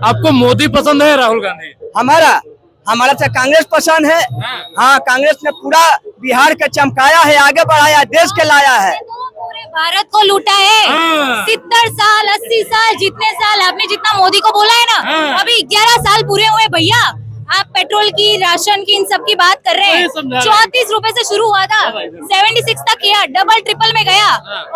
आपको मोदी पसंद है राहुल गांधी? हमारा तो कांग्रेस पसंद है। हाँ, कांग्रेस ने पूरा बिहार का चमकाया है, आगे बढ़ाया, देश के लाया है, पूरे भारत को लूटा है। 70 साल 80 साल जितने साल आपने जितना मोदी को बोला है ना, अभी 11 साल पूरे हुए भैया। आप पेट्रोल की, राशन की, इन सब की बात कर रहे हैं। 34 रुपए से शुरू हुआ था, 76 तक किया, डबल ट्रिपल में गया,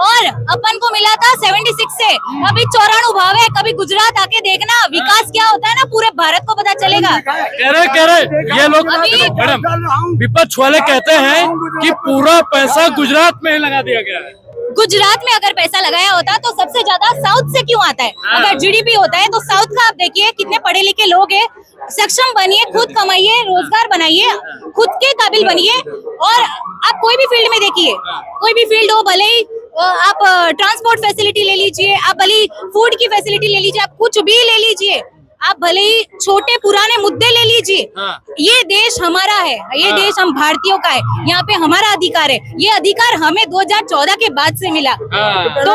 और अपन को मिला था 76 से। अभी 94 भाव है। कभी गुजरात आके देखना विकास क्या होता है ना, पूरे भारत को पता चलेगा। कह रहे ये लोग मैडम विपक्ष वाले कहते हैं कि पूरा पैसा गुजरात में ही लगा दिया गया है। गुजरात में अगर पैसा लगाया होता तो सबसे ज्यादा साउथ से क्यों आता है? अगर जीडीपी होता है तो साउथ का आप देखिए, कितने पढ़े लिखे लोग हैं। सक्षम बनिए, खुद कमाइए, रोजगार बनाइए, खुद के काबिल बनिए। और आप कोई भी फील्ड में देखिए, कोई भी फील्ड हो, भले ही आप ट्रांसपोर्ट फैसिलिटी ले लीजिए, आप भले ही फूड की फैसिलिटी ले लीजिए, आप कुछ भी ले लीजिए, आप भले ही छोटे पुराने मुद्दे ले लीजिए। ये देश हमारा है, ये देश हम भारतीयों का है, यहाँ पे हमारा अधिकार है। ये अधिकार हमें 2014 के बाद से मिला। तो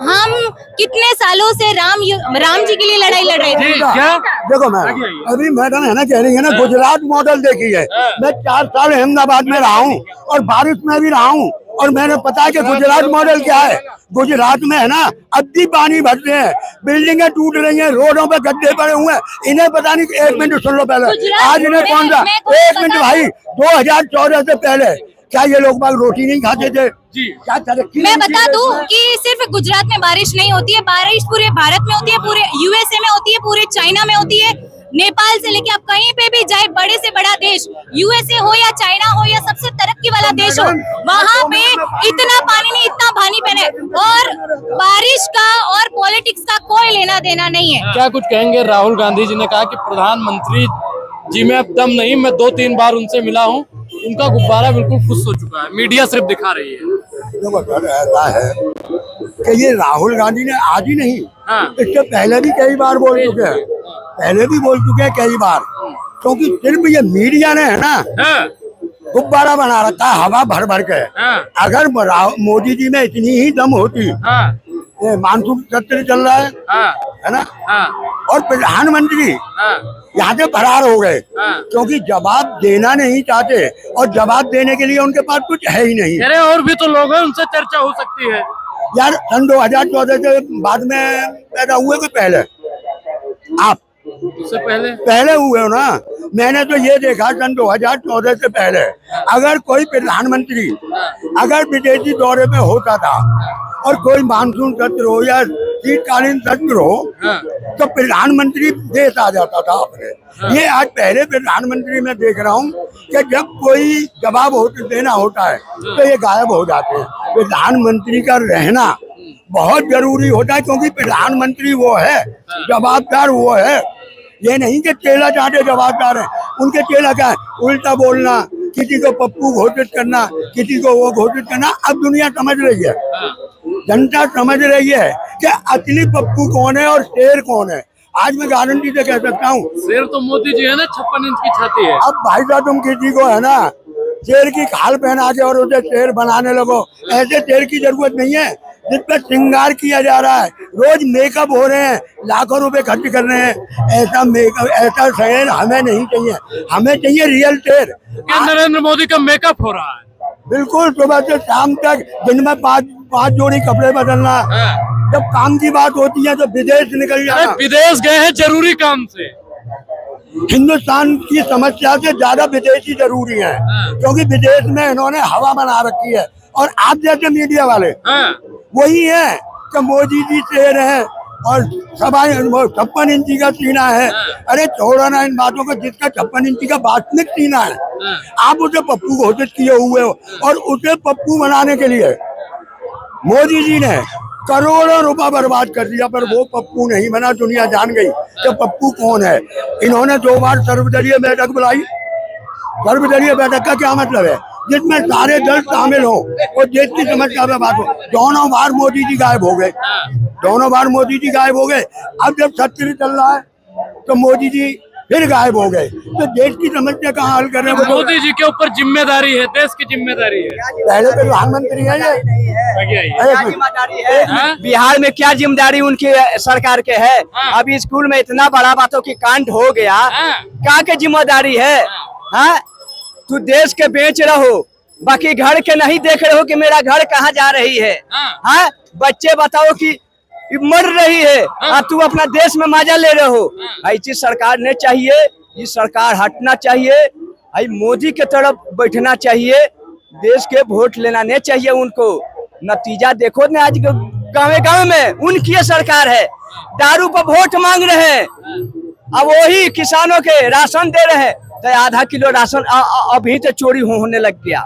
हम कितने सालों से राम जी के लिए लड़ाई लड़ रहे थे। क्या देखो मैडम, अभी मैडम है ना कह रही है ना, गुजरात मॉडल देखी है। मैं 4 साल अहमदाबाद में रहा हूँ और बारिश में भी रहा हूँ, और मैंने पता है कि गुजरात मॉडल क्या है। गुजरात में है ना, अब भी पानी भर रहे हैं, बिल्डिंगें टूट रही हैं, रोडों पे गड्ढे पड़े हुए हैं। इन्हें पता नहीं। 1 मिनट सुन लो पहले, आज इन्हें कौन सा 1 मिनट भाई, 2014 से पहले क्या ये लोग बाग रोटी नहीं खाते थे? क्या तरक्की? मैं बता दूं कि सिर्फ गुजरात में बारिश नहीं होती है, बारिश पूरे भारत में होती है, पूरे यूएसए में होती है, पूरे चाइना में होती है, नेपाल से लेके आप कहीं पे भी जाए, बड़े से बड़ा देश, यूएसए हो या चाइना हो या सबसे तरक्की वाला देश हो, वहाँ पे इतना पानी नहीं, इतना पानी पहने। और बारिश का और पॉलिटिक्स का कोई लेना देना नहीं है। क्या कुछ कहेंगे? राहुल गांधी जी ने कहा कि प्रधानमंत्री जी में अब दम नहीं, मैं 2-3 बार उनसे मिला हूँ, उनका गुब्बारा बिल्कुल खुश हो चुका है, मीडिया सिर्फ दिखा रही है। ऐसा है कि ये राहुल गांधी ने आज ही नहीं, इससे पहले भी कई बार बोल चुके हैं, कई बार। क्योंकि सिर्फ ये मीडिया ने है ना गुब्बारा बना रखा है, हवा भर भर के। अगर मोदी जी में इतनी ही दम होती, मानसून सत्र चल रहा है ना, और प्रधानमंत्री यहाँ से फरार हो गए, क्योंकि जवाब देना नहीं चाहते, और जवाब देने के लिए उनके पास कुछ है ही नहीं। अरे और भी तो लोग हैं, उनसे चर्चा हो सकती है यार। सन 2014 से बाद में पैदा हुए तो पहले आप उससे पहले हुए हो ना। मैंने तो ये देखा सन 2014 से पहले अगर कोई प्रधानमंत्री अगर विदेशी दौरे में होता था और कोई मानसून सत्र हो या शीतकालीन सत्र हो, तो प्रधानमंत्री देश आ जाता था अपने। ये आज पहले प्रधानमंत्री में देख रहा हूँ कि जब कोई जवाब देना होता है तो ये गायब हो जाते हैं। प्रधानमंत्री का रहना बहुत जरूरी होता है, क्योंकि प्रधानमंत्री वो है, जवाबदार वो है। ये नहीं कि चेला चाटे जवाबदार है, उनके चेला क्या है, उल्टा बोलना, किसी को पप्पू घोषित करना, किसी को वो घोषित करना। अब दुनिया समझ रही है, जनता समझ रही है कि असली पप्पू कौन है और शेर कौन है। आज मैं गारंटी से कह सकता हूँ, शेर तो मोदी जी है ना, 56 इंच की छाती है। अब भाई साहब तुम किसी को है ना शेर की खाल पहना के और उसे शेर बनाने लगो, ऐसे शेर की जरूरत नहीं है। जिस पर श्रृंगार किया जा रहा है, रोज मेकअप हो रहे हैं, लाखों रुपए खर्च कर रहे हैं, ऐसा मेकअप, ऐसा शेर हमें नहीं चाहिए। हमें चाहिए रियल शेर। नरेंद्र मोदी का मेकअप हो रहा है बिल्कुल, सुबह से शाम तक, दिन में 5 जोड़ी कपड़े बदलना। जब काम की बात होती है तो विदेश निकल जाना। विदेश गए हैं जरूरी काम से। हिंदुस्तान की समस्या से ज्यादा विदेशी जरूरी है, क्योंकि विदेश में इन्होंने हवा बना रखी है। और आप जैसे मीडिया वाले वही है कि मोदी जी शेर है और 56 इंची का सीना है। अरे छोड़ो ना इन बातों को। जिसका 56 इंची का वास्तविक सीना है, आप उसे पप्पू घोषित किए हुए हो, और उसे पप्पू बनाने के लिए मोदी जी ने करोड़ों रुपया बर्बाद कर दिया, पर वो पप्पू नहीं बना। दुनिया जान गई कि पप्पू कौन है। इन्होंने 2 बार सर्वदलीय बैठक बुलाई। सर्वदलीय बैठक का क्या मतलब है? जिसमें सारे दल शामिल हो और देश की समस्या पे बात हो। दोनों बार मोदी जी गायब हो गए, अब जब सत्र चल रहा है तो मोदी जी फिर गायब हो गए। तो देश की समस्या कहाँ हल कर रहे हैं? मोदी जी के ऊपर जिम्मेदारी है, देश की जिम्मेदारी है। पहले प्रधानमंत्री है ये, आगे आइए। क्या जिम्मेदारी है हाँ? बिहार में? क्या जिम्मेदारी उनकी सरकार के है? हाँ। अभी स्कूल में इतना बड़ा बातों की कांड हो गया, हाँ। क्या के जिम्मेदारी है? हाँ, तू देश के बेच रहो, बाकी घर के नहीं देख रहे हो कि मेरा घर कहाँ जा रही है। हाँ। हाँ, बच्चे बताओ कि मर रही है और तू अपना देश में मजा ले रहे हो। ऐसी सरकार ने चाहिए, ये सरकार हटना चाहिए, आई मोदी के तरफ बैठना चाहिए, देश के वोट लेना नहीं चाहिए उनको। नतीजा देखो ना, आज गाँव में उनकी ये सरकार है, दारू पर वोट मांग रहे हैं, अब वही किसानों के राशन दे रहे हैं, तो आधा किलो राशन अभी तो चोरी होने लग गया।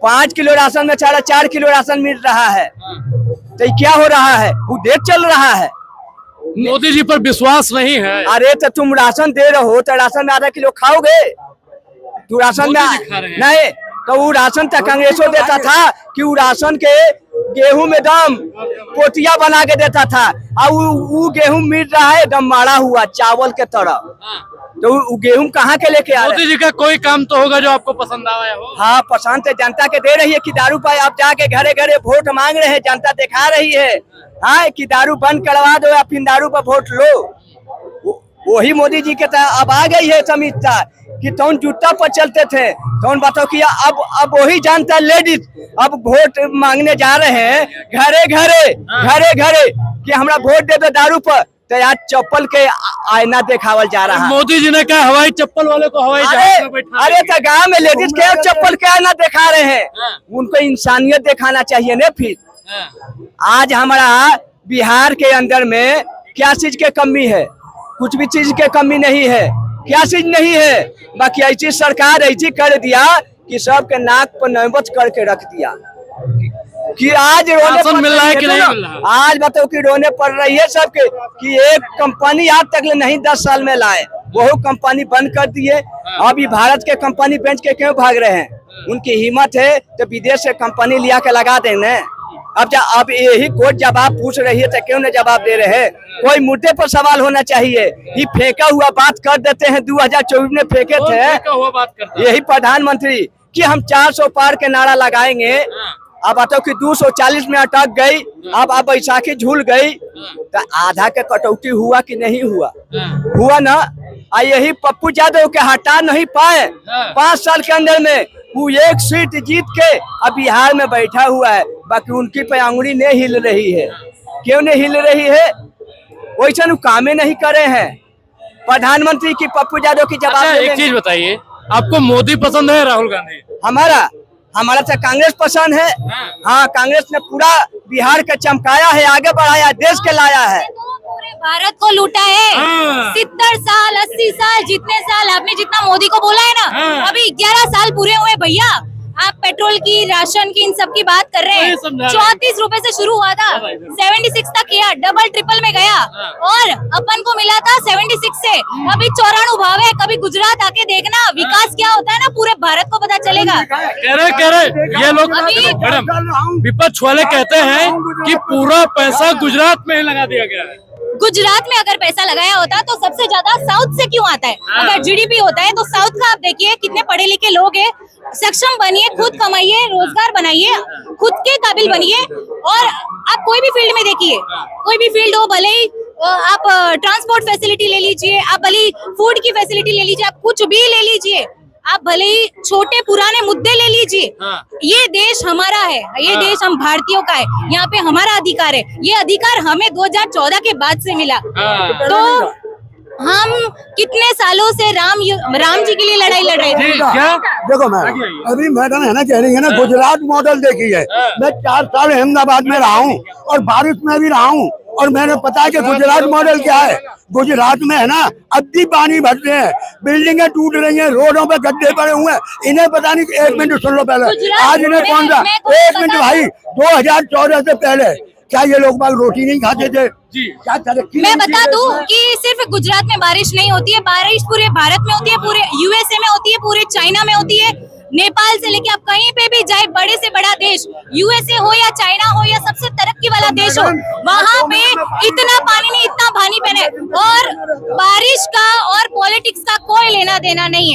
5 किलो राशन में 4 किलो राशन मिल रहा है, तो क्या हो रहा है? वो देश चल रहा है। मोदी जी पर विश्वास नहीं है। अरे तो तुम राशन दे रहे हो तो राशन में आधा किलो खाओगे? तू राशन में मोदी जी खा रहे हैं। नहीं तो वो राशन तो कांग्रेसो देता था कि वो राशन के गेहूं में दम पोतिया बना के देता था, और वो गेहूं मिल रहा है एकदम मारा हुआ चावल के तरह। तो वो गेहूं कहाँ के लेके आ रहे मोदी जी का कोई काम तो होगा जो आपको पसंद आया हो? हाँ, पसंद तो जनता के दे रही है कि दारू पाए, आप जाके घरे घरे वोट मांग रहे हैं, जनता दिखा रही है। हाँ, कि दारू बंद करवा दो या फिर दारू पर वोट लो। वही मोदी जी के अब आ गई है समीक्षा कि तौन जूता पर चलते थे, तौन बताओ कि अब वही जनता लेडीज अब वोट मांगने जा रहे हैं घरे घरे कि हमरा वोट दे दो दारू पर, तो यार चप्पल के आईना दिखावल जा रहा है। मोदी जी ने कहा हवाई चप्पल वाले को हवाई जहाज में बैठा अरे तो गाँव में लेडीज के चप्पल के आईना दिखा रहे हैं, उनको इंसानियत दिखाना चाहिए ना। फिर आज हमारा बिहार के अंदर में क्या चीज के कमी है? कुछ भी चीज के कमी नहीं है, क्या चीज नहीं है। बाकी ऐसी सरकार ऐसी कर दिया कि सबके नाक पर नौबत करके रख दिया कि आज रोने मिल रहा है कि नहीं मिल रहा? आज बताओ कि रोने पड़ रही है सबके कि एक कंपनी आज तक नहीं 10 साल में लाए, वो कंपनी बंद कर दिए। अभी भारत के कंपनी बेच के क्यों भाग रहे हैं? उनकी हिम्मत है तो विदेश से कंपनी लिया के लगा देंगे। अब यही कोर्ट जवाब पूछ रही है तो क्यों न जवाब दे रहे हैं? कोई मुद्दे पर सवाल होना चाहिए। ये फेंका हुआ बात कर देते हैं, 2024 में फेंके थे यही प्रधानमंत्री कि हम 400 पार के नारा लगाएंगे। अब बताओ कि 240 में अटक गई, अब बैसाखी झूल गई, तो आधा के कटौती हुआ कि नहीं हुआ? हुआ ना। यही पप्पू यादव के हटा नहीं पाए 5 साल के अंदर में, वो एक सीट जीत के अब बिहार में बैठा हुआ है, बाकी उनकी पे आंगुली नहीं हिल रही है। क्यों नहीं हिल रही है? वैसे वो कामें नहीं करे हैं प्रधानमंत्री की। पप्पू यादव की जवाब एक चीज बताइए, आपको मोदी पसंद है राहुल गांधी? हमारा तो कांग्रेस पसंद है। हाँ, कांग्रेस ने पूरा बिहार का चमकाया है, आगे बढ़ाया, देश के लाया है, पूरे भारत को लूटा है। 70 साल 80 साल जितने साल आपने जितना मोदी को बोला है ना, अभी 11 साल पूरे हुए भैया। आप पेट्रोल की, राशन की, इन सब की बात कर रहे हैं। 34 रुपए से शुरू हुआ था, 76 तक किया, डबल ट्रिपल में गया, और अपन को मिला था 76 से। अभी 94 भाव है। कभी गुजरात आके देखना, विकास क्या होता है ना, पूरे भारत को पता चलेगा। कह रहे ये लोग, मैडम विपक्ष वाले कहते हैं कि पूरा पैसा गुजरात में ही लगा दिया गया है। गुजरात में अगर पैसा लगाया होता तो सबसे ज्यादा साउथ से क्यों आता है? अगर जीडीपी होता है तो साउथ का आप देखिए कितने पढ़े लिखे लोग हैं। सक्षम बनिए, खुद कमाइए, रोजगार बनाइए, खुद के काबिल बनिए। और आप कोई भी फील्ड में देखिए, कोई भी फील्ड हो, भले ही आप ट्रांसपोर्ट फैसिलिटी ले लीजिए, आप भले ही फूड की फैसिलिटी ले लीजिए, आप कुछ भी ले लीजिए, आप भले ही छोटे पुराने मुद्दे ले लीजिए, ये देश हमारा है, ये देश हम भारतीयों का है, यहाँ पे हमारा अधिकार है। ये अधिकार हमें 2014 के बाद से मिला। तो हम कितने सालों से राम जी के लिए लड़ाई लड़ रहे थे। क्या देखो मैम, अभी मैडम है ना कह रही है ना गुजरात मॉडल देखी है। मैं 4 साल अहमदाबाद में रहा हूँ और बारिश में भी रहा हूँ, और मैंने पता है कि गुजरात मॉडल क्या है। गुजरात में है ना अद्दी पानी भरते हैं, बिल्डिंगें टूट रही हैं, रोडों पे गड्ढे पड़े हुए हैं, इन्हें पता नहीं। 1 मिनट सुन लो पहले, आज इन्हें कौन सा 1 मिनट भाई, 2014 से पहले क्या ये लोग बाग रोटी नहीं खाते थे? क्या तरक्की? मैं बता दूं कि सिर्फ गुजरात में बारिश नहीं होती है, बारिश पूरे भारत में होती है, पूरे यूएसए में होती है, पूरे चाइना में होती है, नेपाल से लेके आप कहीं पे भी जाए, बड़े से बड़ा देश, यूएसए हो या चाइना हो या सबसे तरक्की वाला देश हो, वहाँ पे इतना पानी नहीं, इतना पानी पहने। और बारिश का और पॉलिटिक्स का कोई लेना देना नहीं है।